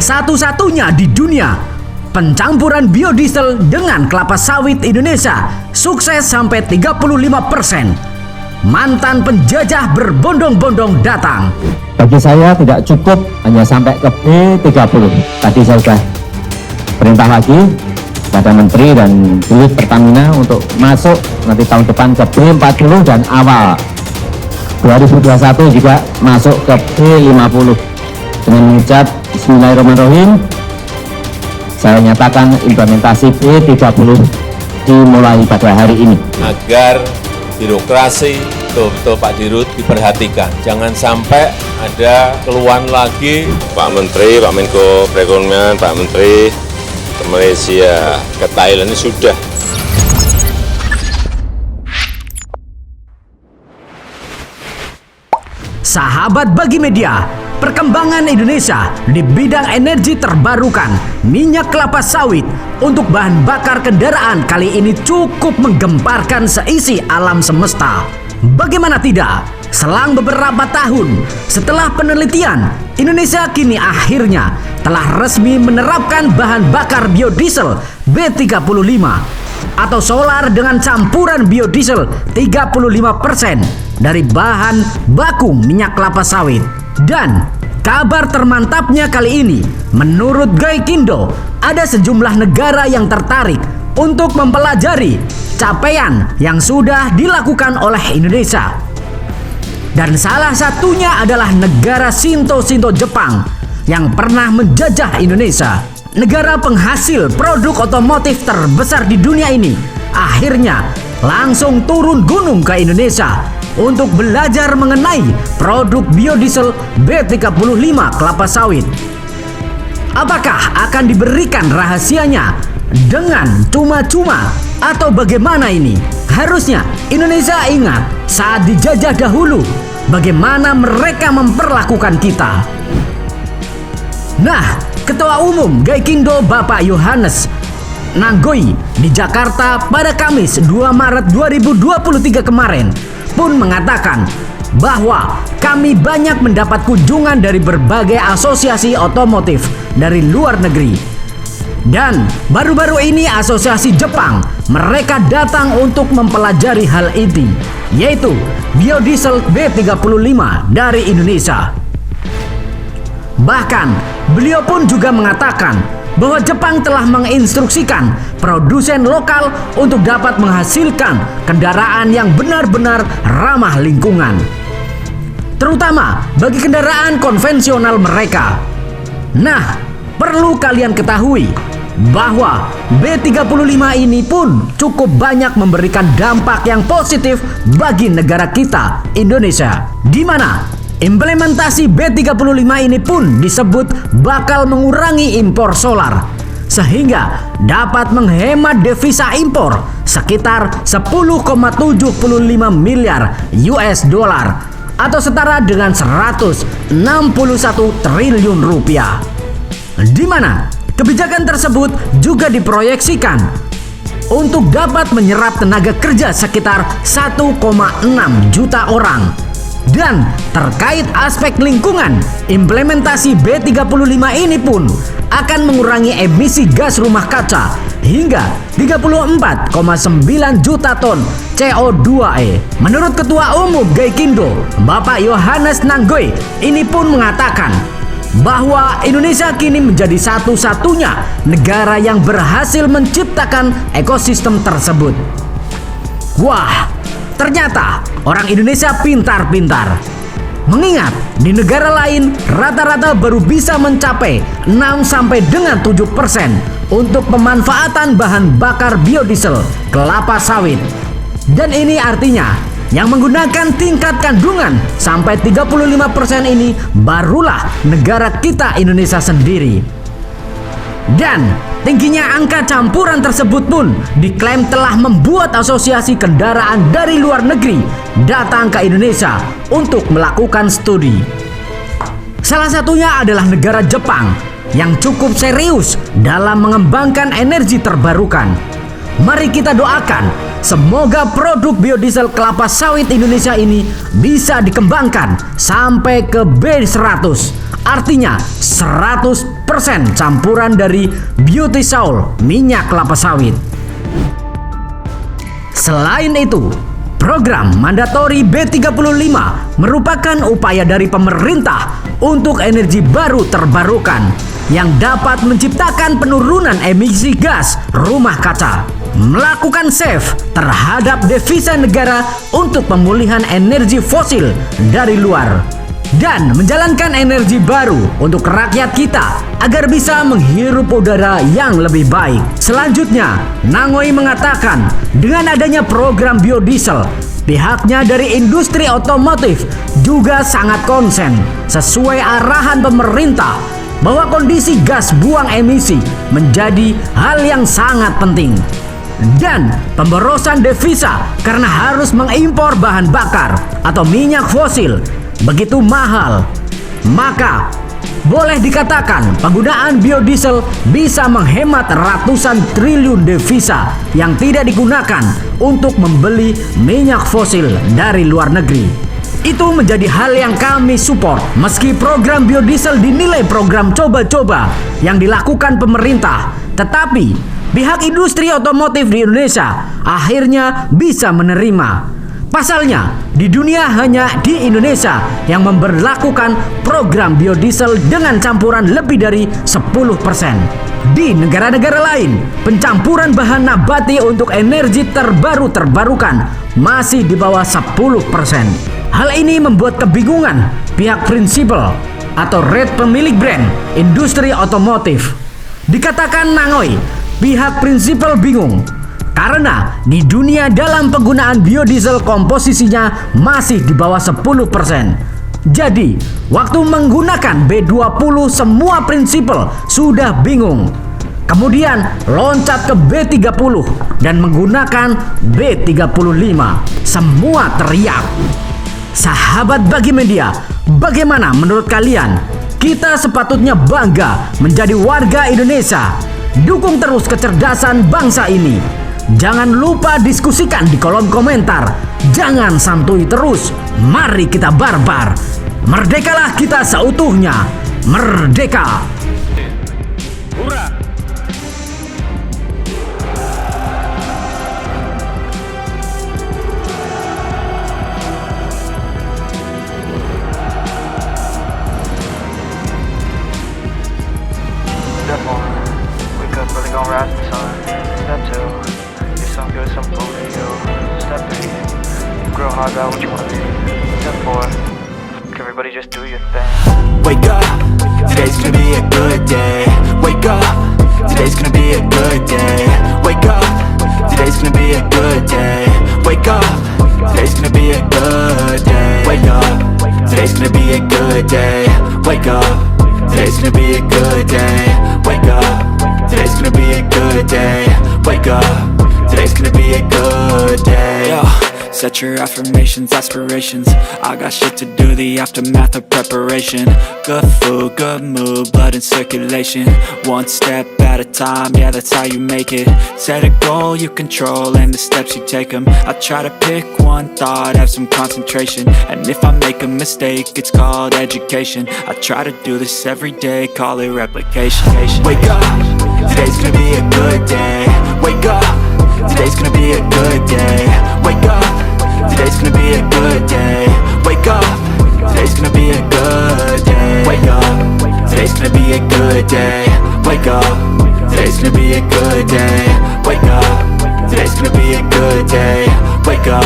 satu-satunya di dunia, pencampuran biodiesel dengan kelapa sawit Indonesia sukses sampai 35%. Mantan penjajah berbondong-bondong datang. Bagi saya tidak cukup hanya sampai ke B30. Tadi saya sudah perintah lagi pada Menteri dan Dirut Pertamina untuk masuk nanti tahun depan ke B40 dan awal 2021 juga masuk ke B50. Dengan mengucap Bismillahirrahmanirrahim, saya nyatakan implementasi B30 dimulai pada hari ini. Agar birokrasi betul-betul Pak Dirut diperhatikan. Jangan sampai ada keluhan lagi. Pak Menteri, Pak Menko Perekonomian, Pak Menteri ke Malaysia, ke Thailand ini sudah. Sahabat Bagi Media, perkembangan Indonesia di bidang energi terbarukan minyak kelapa sawit untuk bahan bakar kendaraan kali ini cukup menggemparkan seisi alam semesta. Bagaimana tidak? Selang beberapa tahun setelah penelitian, Indonesia kini akhirnya telah resmi menerapkan bahan bakar biodiesel B35 atau solar dengan campuran biodiesel 35% dari bahan baku minyak kelapa sawit. Dan kabar termantapnya kali ini, menurut Gaikindo, ada sejumlah negara yang tertarik untuk mempelajari capaian yang sudah dilakukan oleh Indonesia. Dan salah satunya adalah negara Shinto Jepang yang pernah menjajah Indonesia. Negara penghasil produk otomotif terbesar di dunia ini akhirnya langsung turun gunung ke Indonesia untuk belajar mengenai produk biodiesel B35 kelapa sawit. Apakah akan diberikan rahasianya dengan cuma-cuma atau bagaimana ini? Harusnya Indonesia ingat saat dijajah dahulu bagaimana mereka memperlakukan kita. Nah, Ketua Umum Gaikindo Bapak Yohanes Nanggoy di Jakarta pada Kamis 2 Maret 2023 kemarin pun mengatakan bahwa kami banyak mendapat kunjungan dari berbagai asosiasi otomotif dari luar negeri. Dan baru-baru ini asosiasi Jepang mereka datang untuk mempelajari hal ini, yaitu biodiesel B35 dari Indonesia. Bahkan beliau pun juga mengatakan bahwa Jepang telah menginstruksikan produsen lokal untuk dapat menghasilkan kendaraan yang benar-benar ramah lingkungan, terutama bagi kendaraan konvensional mereka. Nah, perlu kalian ketahui bahwa B35 ini pun cukup banyak memberikan dampak yang positif bagi negara kita, Indonesia, di mana implementasi B35 ini pun disebut bakal mengurangi impor solar, sehingga dapat menghemat devisa impor sekitar 10,75 miliar US dollar atau setara dengan 161 triliun rupiah. Di mana kebijakan tersebut juga diproyeksikan untuk dapat menyerap tenaga kerja sekitar 1,6 juta orang. Dan terkait aspek lingkungan, implementasi B35 ini pun akan mengurangi emisi gas rumah kaca hingga 34,9 juta ton CO2e. Menurut Ketua Umum Gaikindo, Bapak Yohanes Nanggoy, ini pun mengatakan bahwa Indonesia kini menjadi satu-satunya negara yang berhasil menciptakan ekosistem tersebut. Wah, ternyata orang Indonesia pintar-pintar. Mengingat di negara lain rata-rata baru bisa mencapai 6 sampai dengan 7% untuk pemanfaatan bahan bakar biodiesel kelapa sawit. Dan ini artinya yang menggunakan tingkat kandungan sampai 35% ini barulah negara kita Indonesia sendiri. Dan tingginya angka campuran tersebut pun diklaim telah membuat asosiasi kendaraan dari luar negeri datang ke Indonesia untuk melakukan studi. Salah satunya adalah negara Jepang yang cukup serius dalam mengembangkan energi terbarukan. Mari kita doakan semoga produk biodiesel kelapa sawit Indonesia ini bisa dikembangkan sampai ke B100. Artinya 100% campuran dari biodiesel minyak kelapa sawit. Selain itu, program mandatori B35 merupakan upaya dari pemerintah untuk energi baru terbarukan yang dapat menciptakan penurunan emisi gas rumah kaca, melakukan save terhadap devisa negara untuk pemulihan energi fosil dari luar, dan menjalankan energi baru untuk rakyat kita agar bisa menghirup udara yang lebih baik. Selanjutnya, Nangoy mengatakan dengan adanya program biodiesel, pihaknya dari industri otomotif juga sangat konsen sesuai arahan pemerintah bahwa kondisi gas buang emisi menjadi hal yang sangat penting. Dan pemborosan devisa karena harus mengimpor bahan bakar atau minyak fosil begitu mahal, maka boleh dikatakan penggunaan biodiesel bisa menghemat ratusan triliun devisa yang tidak digunakan untuk membeli minyak fosil dari luar negeri. Itu menjadi hal yang kami support. Meski program biodiesel dinilai program coba-coba yang dilakukan pemerintah, tetapi pihak industri otomotif di Indonesia akhirnya bisa menerima. Pasalnya, di dunia hanya di Indonesia yang memberlakukan program biodiesel dengan campuran lebih dari 10%. Di negara-negara lain, pencampuran bahan nabati untuk energi terbarukan masih di bawah 10%. Hal ini membuat kebingungan pihak prinsipal atau red pemilik brand industri otomotif. Dikatakan Nangoy, pihak prinsipal bingung karena di dunia dalam penggunaan biodiesel komposisinya masih di bawah 10%. Jadi, waktu menggunakan B20 semua prinsipal sudah bingung. Kemudian loncat ke B30 dan menggunakan B35. Semua teriak. Sahabat Bagi Media, bagaimana menurut kalian? Kita sepatutnya bangga menjadi warga Indonesia. Dukung terus kecerdasan bangsa ini. Jangan lupa diskusikan di kolom komentar. Jangan santuy terus. Mari kita barbar. Merdekalah kita seutuhnya. Merdeka. Hurrah! Step 1, wake up early, gon' rise the sun. Step 2, get some good, some food for you. Step 3, grow hard about what you wanna be. Step 4, everybody just do your thing. Wake up, today's gonna be a good day. Wake up, today's gonna be a good day. Wake up, today's gonna be a good day. Wake up, today's gonna be a good day. Wake up, today's gonna be a good day. Wake up, today's gonna be a good day. Wake up, today's gonna be a good day. Wake up, today's gonna be a good day. Yo, set your affirmations, aspirations. I got shit to do, the aftermath of preparation. Good food, good mood, blood in circulation. One step at a time, yeah, that's how you make it. Set a goal you control and the steps you take them. I try to pick one thought, have some concentration. And if I make a mistake, it's called education. I try to do this every day, call it replication. Wake up, today's gonna be a good day. Wake up, today's gonna be a good day. Wake up, today's gonna be a good day. Wake up, today's gonna be a good day. Wake up, today's gonna be a good day. Wake up, today's gonna be a good day. Wake up, today's gonna be a good day. Wake up,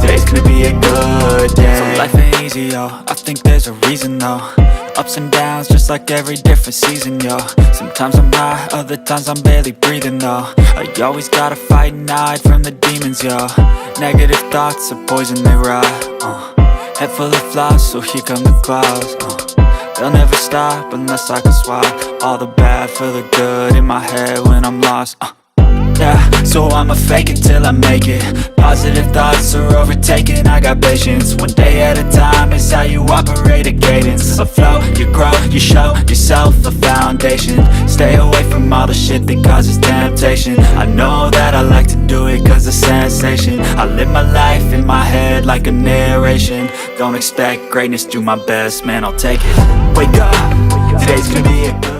today's gonna be a good day. So life ain't easy, yo, I think there's a reason though. Ups and downs, just like every different season, yo. Sometimes I'm high, other times I'm barely breathing, though. I always gotta fight and hide from the demons, yo. Negative thoughts are poison, they rot. Head full of flies, so here come the clouds. They'll never stop unless I can swap all the bad for the good in my head when I'm lost. Yeah, so I'ma fake it till I make it. Positive thoughts are overtaken, I got patience. One day at a time is how you operate a cadence. A flow, you grow, you show yourself a foundation. foundation. Stay away from all the shit that causes temptation. I know that I like to do it cause it's sensation. I live my life in my head like a narration. Don't expect greatness, do my best, man, I'll take it. Wake up, today's gonna be a good